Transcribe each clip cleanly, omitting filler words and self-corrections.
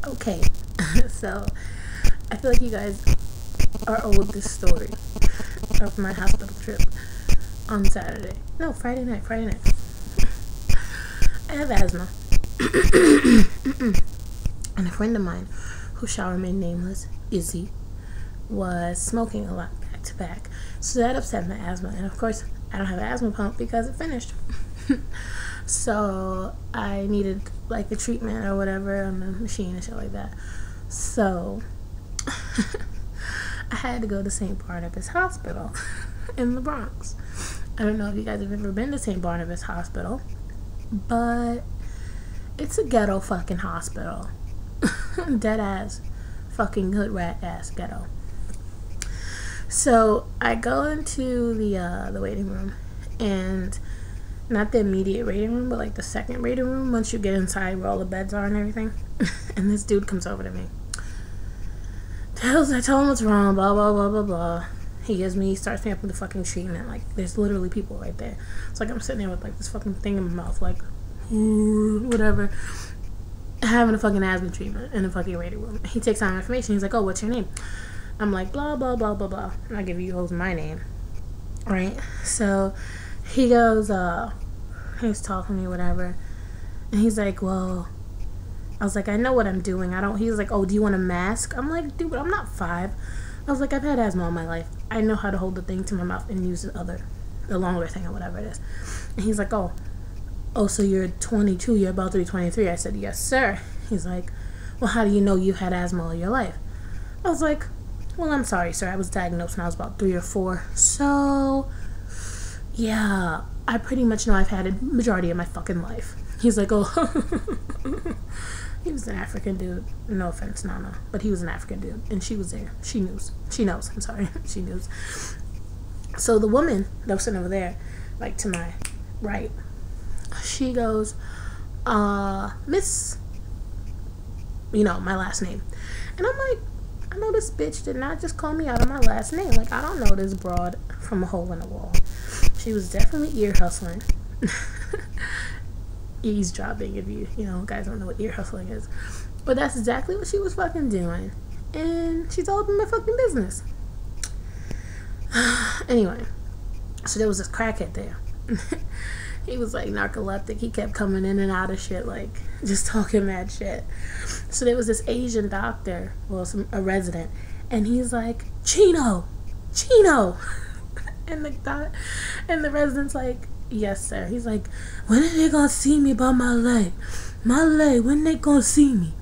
Okay, so I feel like you guys are owed this story of my hospital trip on Saturday. No, Friday night. I have asthma. And a friend of mine, who shall remain nameless, Izzy, was smoking a lot back to back. So that upset my asthma. And of course, I don't have an asthma pump because it finished. So I needed like a treatment or whatever on the machine and shit like that. So I had to go to St. Barnabas Hospital in the Bronx. I don't know if you guys have ever been to St. Barnabas Hospital, but it's a ghetto fucking hospital. Dead ass fucking hood rat ass ghetto. So I go into the waiting room, and not the immediate waiting room, but like the second waiting room once you get inside where all the beds are and everything. And this dude comes over to me. I tell him what's wrong, blah blah blah blah blah. He starts me up with the fucking treatment. Like there's literally people right there. It's like I'm sitting there with like this fucking thing in my mouth, like whatever, having a fucking asthma treatment in the fucking waiting room. He takes out my information. He's like, "Oh, what's your name?" I'm like, blah blah blah blah blah, and I give you hoes my name, right? So he goes, he's talking to me, whatever, and he's like, well, I was like, I know what I'm doing. He's like, oh, do you want a mask? I'm like, dude, I'm not 5. I was like, I've had asthma all my life. I know how to hold the thing to my mouth and use the longer thing or whatever it is. And he's like, oh, so you're 22, you're about to be 23. I said, yes, sir. He's like, well, how do you know you've had asthma all your life? I was like, well, I'm sorry, sir. I was diagnosed when I was about 3 or 4. So, yeah, I pretty much know I've had it majority of my fucking life. He's like, oh, he was an African dude. No offense, Nana, but he was an African dude, and she was there. She knows. She knows. So the woman that was sitting over there, like to my right, she goes, Miss, my last name. And I'm like, I know this bitch did not just call me out of my last name. Like, I don't know this broad from a hole in the wall. She was definitely ear hustling. Eavesdropping, if you guys don't know what ear hustling is. But that's exactly what she was fucking doing. And she's all up in my fucking business. Anyway, so there was this crackhead there. He was like narcoleptic. He kept coming in and out of shit, like just talking mad shit. So there was this Asian doctor, a resident, and he's like, Chino. And the resident's like, yes, sir. He's like, when are they gonna see me about my leg? When they gonna see me?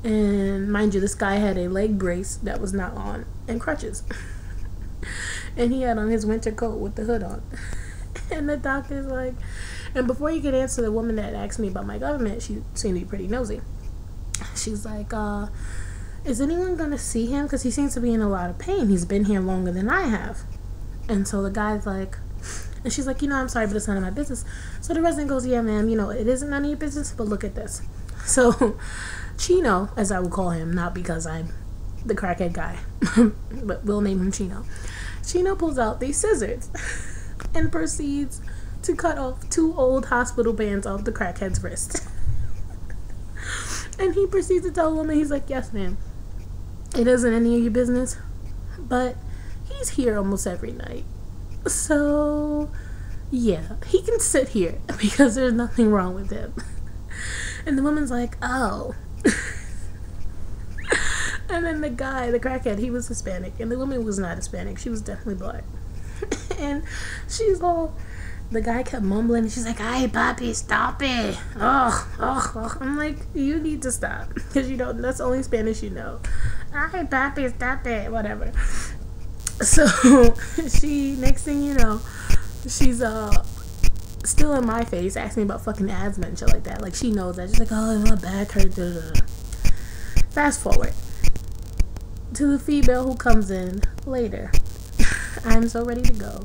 And mind you, this guy had a leg brace that was not on and crutches. And he had on his winter coat with the hood on. And the doctor's like, and before you could answer the woman that asked me about my government, she seemed to be pretty nosy. She's like, is anyone gonna see him? Because he seems to be in a lot of pain. He's been here longer than I have. And so the guy's like, and she's like, I'm sorry, but it's none of my business. So the resident goes, yeah, ma'am, it isn't none of your business, but look at this. So Chino, as I will call him, not because I'm the crackhead guy, but we'll name him Chino. Chino pulls out these scissors and proceeds to cut off 2 old hospital bands off the crackhead's wrist. And he proceeds to tell the woman, he's like, yes, ma'am, it isn't any of your business, but he's here almost every night. So, yeah, he can sit here because there's nothing wrong with him. And the woman's like, oh. And then the guy, the crackhead, he was Hispanic. And the woman was not Hispanic. She was definitely black. And she's all, the guy kept mumbling. And she's like, ay, papi, stop it. Oh. I'm like, you need to stop. Because that's the only Spanish you know. Ay, papi, stop it. Whatever. So, next thing you know, she's still in my face asking me about fucking asthma and shit like that. Like, she knows that. She's like, oh, my back hurts. Fast forward to the female who comes in later. I'm so ready to go.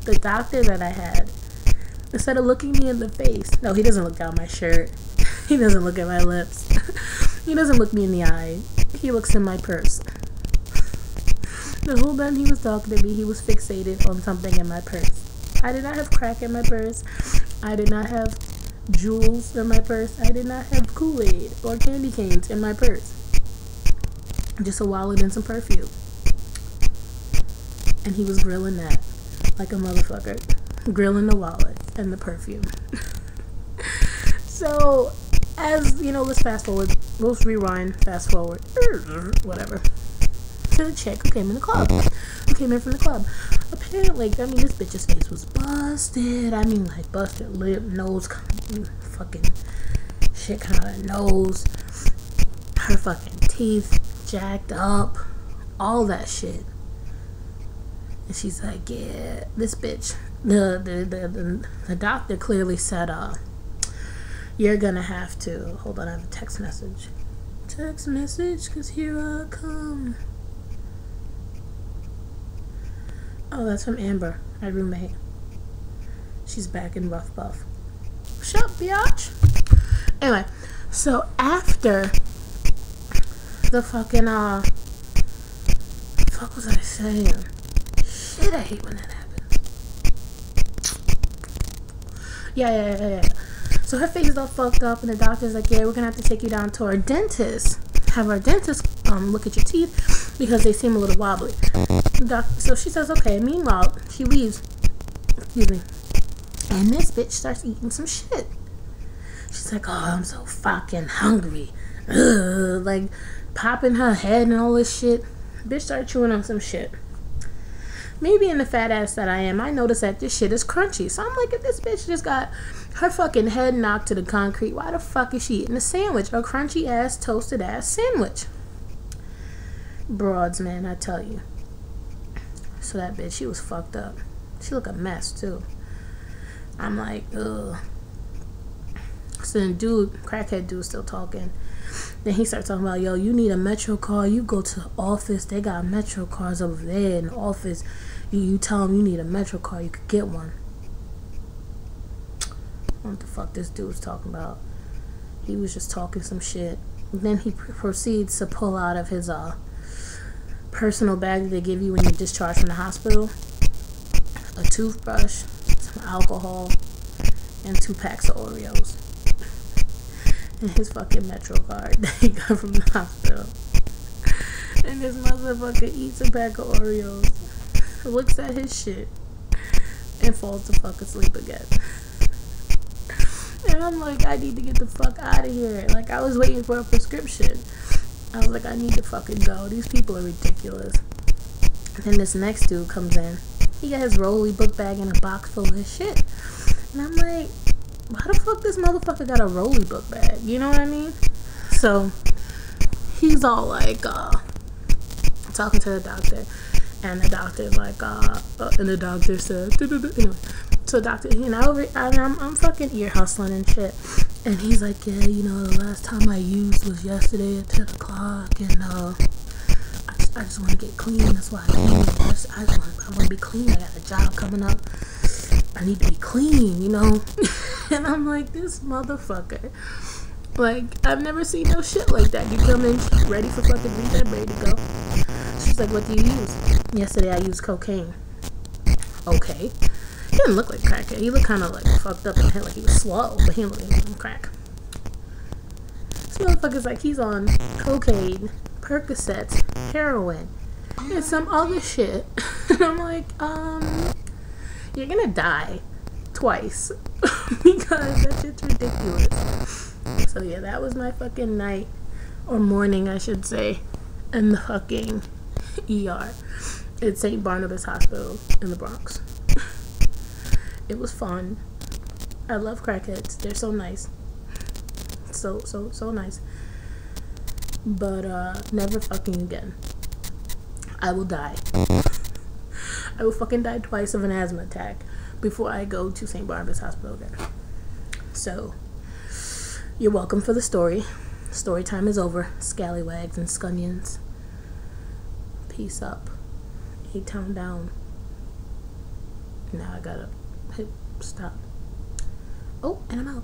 The doctor that I had, instead of looking me in the face, no, he doesn't look down my shirt. He doesn't look at my lips. He doesn't look me in the eye. He looks in my purse. The whole time he was talking to me, he was fixated on something in my purse. I did not have crack in my purse. I did not have jewels in my purse. I did not have Kool-Aid or candy canes in my purse. Just a wallet and some perfume. And he was grilling that like a motherfucker. Grilling the wallet and the perfume. So, as you know, let's fast forward. Let's rewind, fast forward, whatever. To the chick who came in the club. Who came in from the club. Apparently, I mean, this bitch's face was busted. I mean, like, busted lip, nose, fucking shit coming out of her nose. Her fucking teeth jacked up. All that shit. And she's like, yeah, this bitch. The doctor clearly said, you're gonna have to, hold on, I have a text message. Text message, cause here I come. Oh, that's from Amber, my roommate. She's back in Rough Buff. What's up, biatch? Anyway, so after the fucking, fuck was I saying? Shit, I hate when that happens. Yeah. So her face is all fucked up, and the doctor's like, yeah, we're gonna have to take you down to our dentist. Have our dentist look at your teeth because they seem a little wobbly. So she says, okay. Meanwhile, she leaves. Excuse me. And this bitch starts eating some shit. She's like, oh, I'm so fucking hungry. Ugh, like, popping her head and all this shit. Bitch started chewing on some shit. Me being the fat ass that I am, I noticed that this shit is crunchy. So I'm like, if this bitch just got her fucking head knocked to the concrete, why the fuck is she eating a sandwich? A crunchy ass, toasted ass sandwich. Broads, man, I tell you. So that bitch, she was fucked up. She looked a mess, too. I'm like, ugh. So then crackhead dude still talking. Then he starts talking about, yo, you need a Metro car. You go to the office. They got Metro cars over there in the office. You tell them you need a Metro car. You could get one. What the fuck this dude's talking about? He was just talking some shit. And then he proceeds to pull out of his personal bag that they give you when you're discharged from the hospital a toothbrush, some alcohol, and 2 packs of Oreos. And his fucking Metro card that he got from the hospital. And this motherfucker eats a pack of Oreos, looks at his shit, and falls the fuck asleep again. And I'm like, I need to get the fuck out of here. Like, I was waiting for a prescription. I was like, I need to fucking go. These people are ridiculous. And then this next dude comes in. He got his Rolly book bag in a box full of his shit. And I'm like, why the fuck this motherfucker got a Rolly book bag? You know what I mean? So, he's all like, talking to the doctor. And the doctor's like, and the doctor said, anyway. So doctor, you know, I'm fucking ear hustling and shit. And he's like, yeah, you know, the last time I used was yesterday at 10 o'clock. And, I just want to get clean. That's why I came. I want to be clean. I got a job coming up. I need to be clean, you know? And I'm like, this motherfucker. Like, I've never seen no shit like that. You come in ready for fucking rehab, ready to go. She's like, what do you use? Yesterday I used cocaine. Okay. He didn't look like crackhead. He looked kind of like fucked up in the head, like he was slow, but he didn't look like he was on crack. This motherfucker's like, he's on cocaine, Percocets, heroin, and some other shit. And I'm like, you're gonna die twice because that shit's ridiculous. So yeah, that was my fucking night, or morning I should say, in the fucking ER at St. Barnabas Hospital in the Bronx. It was fun. I love crackheads. They're so nice. So nice. But never fucking again. I will die. I will fucking die twice of an asthma attack before I go to St. Barnabas Hospital again. So, you're welcome for the story. Story time is over. Scallywags and scunions. Peace up. A-Town down. Now I gotta hit stop. Oh, and I'm out.